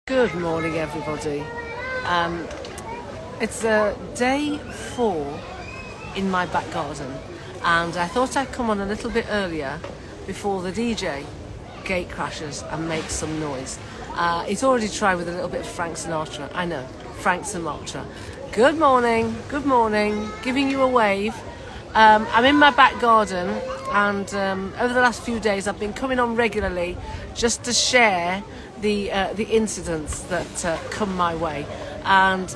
Good morning, everybody. It's day 4 in my back garden, and I thought I'd come on a little bit earlier before the DJ gate crashes and makes some noise. He's already tried with a little bit of Frank Sinatra. I know, Frank Sinatra. Good morning, giving you a wave. I'm in my back garden, and over the last few days I've been coming on regularly just to share the incidents that come my way. And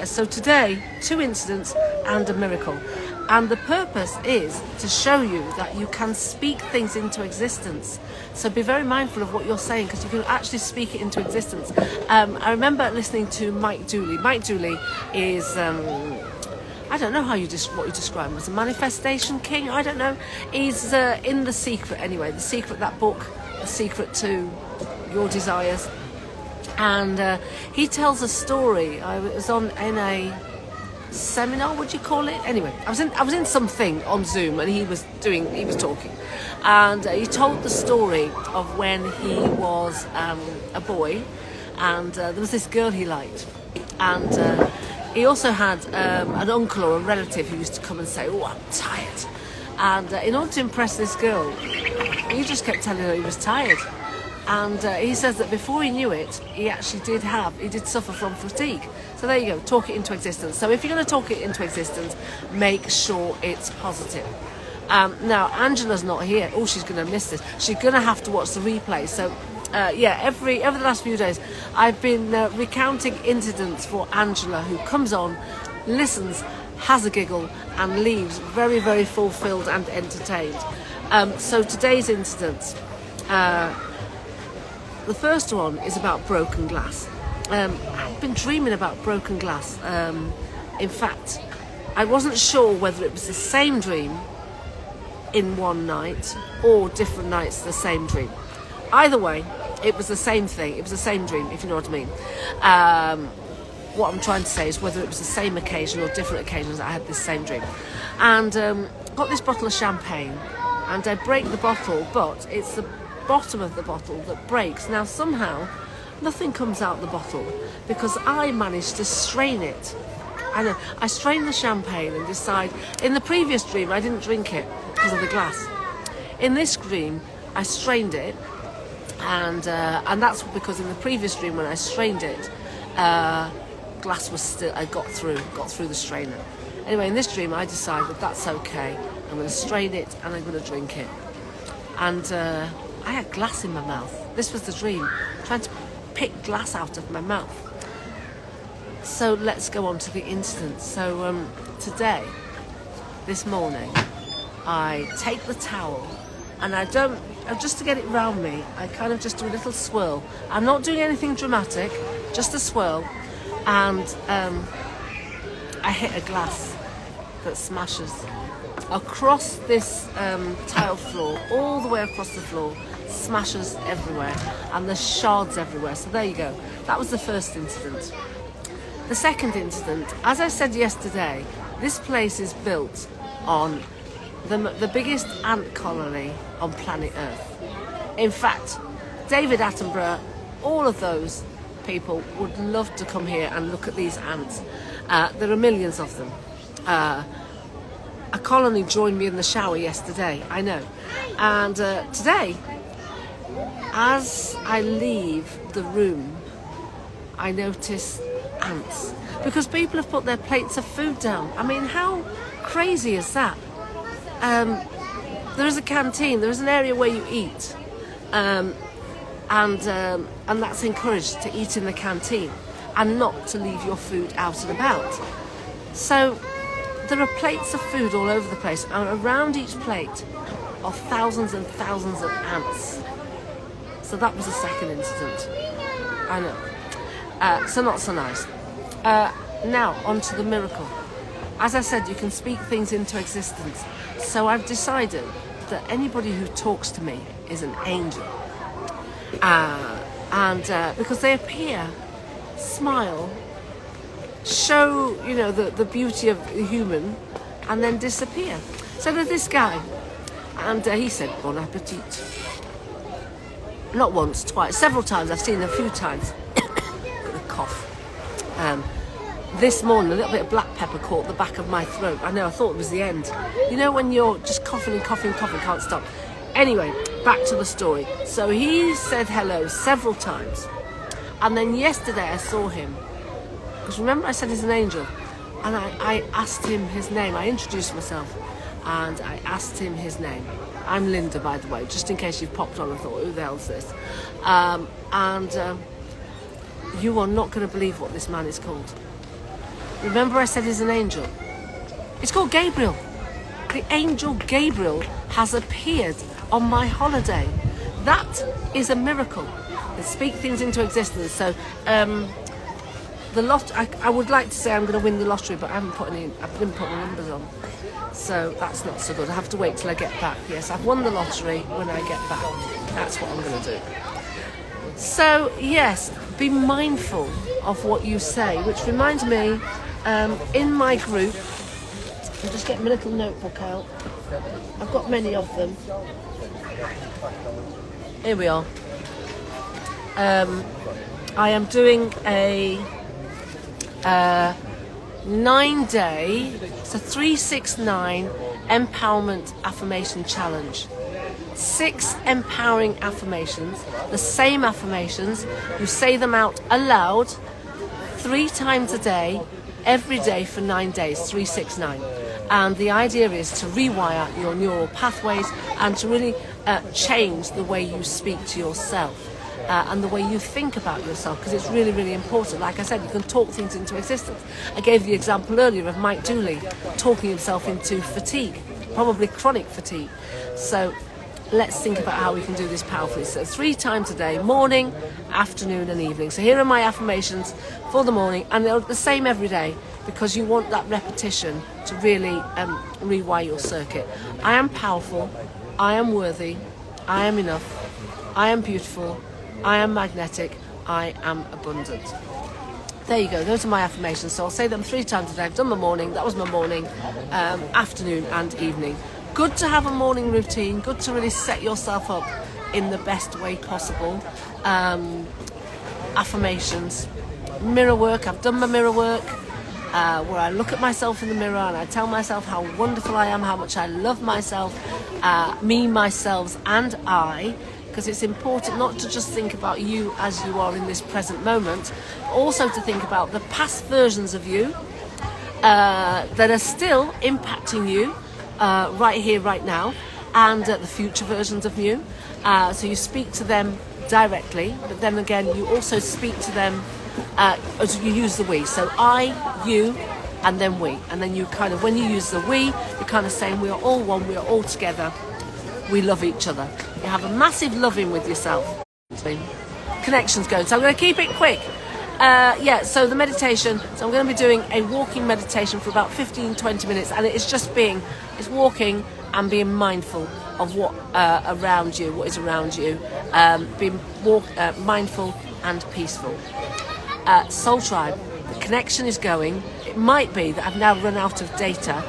so today, 2 incidents and a miracle. And the purpose is to show you that you can speak things into existence. So be very mindful of what you're saying, because you can actually speak it into existence. I remember listening to Mike Dooley. Mike Dooley is... I don't know what you describe him as, a manifestation king. I don't know. He's in The Secret anyway. The Secret, that book, The Secret to Your Desires. And he tells a story. I was in a seminar, would you call it? Anyway, I was in something on Zoom, and he was talking, and he told the story of when he was a boy, and there was this girl he liked, and he also had an uncle or a relative who used to come and say, "Oh, I'm tired." And in order to impress this girl, he just kept telling her he was tired. And he says that before he knew it, he actually did suffer from fatigue. So there you go, talk it into existence. So if you're going to talk it into existence, make sure it's positive. Now, Angela's not here. Oh, she's going to miss this. She's going to have to watch the replay. So over the last few days, I've been recounting incidents for Angela, who comes on, listens, has a giggle, and leaves very, very fulfilled and entertained. So today's incidents, the first one is about broken glass. I've been dreaming about broken glass. In fact, I wasn't sure whether it was the same dream in one night or different nights the same dream. Either way, it was the same thing. It was the same dream, if you know what I mean. What I'm trying to say is whether it was the same occasion or different occasions I had this same dream. And got this bottle of champagne, and I break the bottle, but it's the bottom of the bottle that breaks. Now somehow nothing comes out the bottle because I managed to strain it. I know, I strained the champagne and decide. In the previous dream I didn't drink it because of the glass. In this dream I strained it, and that's because in the previous dream when I strained it, glass was still, I got through the strainer. Anyway, in this dream I decided that's okay, I'm going to strain it and I'm going to drink it. And I had glass in my mouth. This was the dream, trying to pick glass out of my mouth. So let's go on to the incident. So today, this morning, I take the towel, and just to get it round me, I kind of just do a little swirl. I'm not doing anything dramatic, just a swirl, and I hit a glass that smashes across this tile floor, all the way across the floor, smashes everywhere, and there's shards everywhere. So there you go. That was the first incident. The second incident, as I said yesterday, this place is built on the biggest ant colony on planet Earth. In fact, David Attenborough, all of those people would love to come here and look at these ants. There are millions of them. A colony joined me in the shower yesterday, I know. And today, as I leave the room, I notice ants. Because people have put their plates of food down. I mean, how crazy is that? There is a canteen, there is an area where you eat. And that's encouraged, to eat in the canteen and not to leave your food out and about. So there are plates of food all over the place, and around each plate are thousands and thousands of ants. So that was the second incident. I know. So not so nice. Now, on to the miracle. As I said, you can speak things into existence. So I've decided that anybody who talks to me is an angel. Because they appear, smile, show, the beauty of the human, and then disappear. So there's this guy, and he said, "Bon appetit." Not once, twice, several times. I've seen them a few times. Got a cough. This morning, a little bit of black pepper caught the back of my throat. I know, I thought it was the end. You know when you're just coughing, can't stop. Anyway, back to the story. So he said hello several times. And then yesterday I saw him. Because remember I said he's an angel. And I asked him his name. I introduced myself. And I asked him his name. I'm Lynda, by the way, just in case you've popped on and thought, who the hell's this? You are not going to believe what this man is called. Remember I said he's an angel? It's called Gabriel. The angel Gabriel has appeared on my holiday. That is a miracle. They speak things into existence. So I would like to say I'm going to win the lottery, but I didn't put any numbers on. So that's not so good. I have to wait till I get back. Yes, I've won the lottery when I get back. That's what I'm going to do. So, yes, be mindful of what you say, which reminds me, in my group, I'll just get my little notebook out. I've got many of them. Here we are. I am doing a 9-day, so 369 empowerment affirmation challenge. 6 empowering affirmations, the same affirmations. You say them out aloud 3 times a day, every day for 9 days, 369. And the idea is to rewire your neural pathways and to really change the way you speak to yourself. And the way you think about yourself, because it's really, really important. Like I said, you can talk things into existence. I gave the example earlier of Mike Dooley talking himself into fatigue, probably chronic fatigue. So let's think about how we can do this powerfully. So 3 times a day, morning, afternoon and evening. So here are my affirmations for the morning, and they're the same every day because you want that repetition to really rewire your circuit. I am powerful, I am worthy, I am enough, I am beautiful, I am magnetic, I am abundant. There you go, those are my affirmations. So I'll say them 3 times a day. I've done my morning, that was my morning, afternoon and evening. Good to have a morning routine, good to really set yourself up in the best way possible. Affirmations. Mirror work, I've done my mirror work, where I look at myself in the mirror and I tell myself how wonderful I am, how much I love myself, me, myself and I. Because it's important not to just think about you as you are in this present moment, but also to think about the past versions of you that are still impacting you right here, right now, and the future versions of you. So you speak to them directly, but then again, you also speak to them as you use the we. So I, you, and then we. And then you kind of, when you use the we, you're kind of saying we are all one, we are all together. We love each other. You have a massive loving with yourself. Connections going. So I'm going to keep it quick. So the meditation. So I'm going to be doing a walking meditation for about 15-20 minutes, and it's just it's walking and being mindful of what around you, what is around you, being mindful and peaceful. Soul Tribe. The connection is going. It might be that I've now run out of data.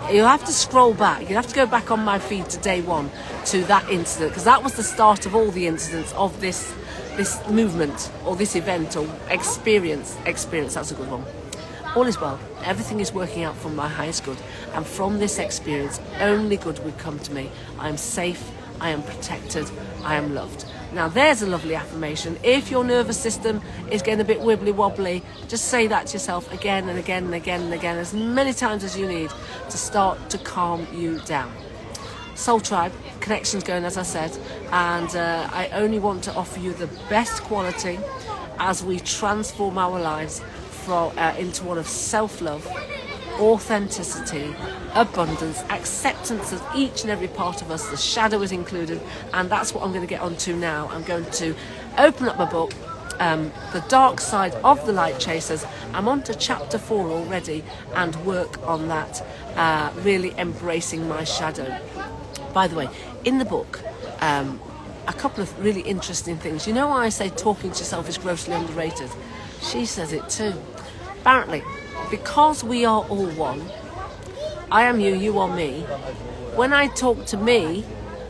You'll have to scroll back. You'll have to go back on my feed to day 1 to that incident, because that was the start of all the incidents of this movement or this event or experience. That's a good one. All is well. Everything is working out for my highest good, and from this experience only good would come to me. I am safe, I am protected, I am loved. Now there's a lovely affirmation. If your nervous system is getting a bit wibbly wobbly, just say that to yourself again and again and again and again, as many times as you need to start to calm you down. Soul Tribe, connections going, as I said, and I only want to offer you the best quality as we transform our lives into one of self-love, authenticity, abundance, acceptance of each and every part of us. The shadow is included, and that's what I'm going to get onto now. I'm going to open up my book, The Dark Side of the Light Chasers. I'm on to chapter 4 already, and work on that, really embracing my shadow. By the way, in the book, a couple of really interesting things. You know why I say talking to yourself is grossly underrated? She says it too. Apparently, because we are all one, I am you, you are me. When I talk to me,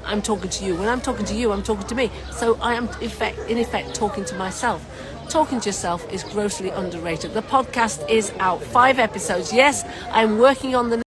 I'm talking to you. When I'm talking to you, I'm talking to me. So I am, in effect, talking to myself. Talking to yourself is grossly underrated. The podcast is out. 5 episodes. Yes, I'm working on the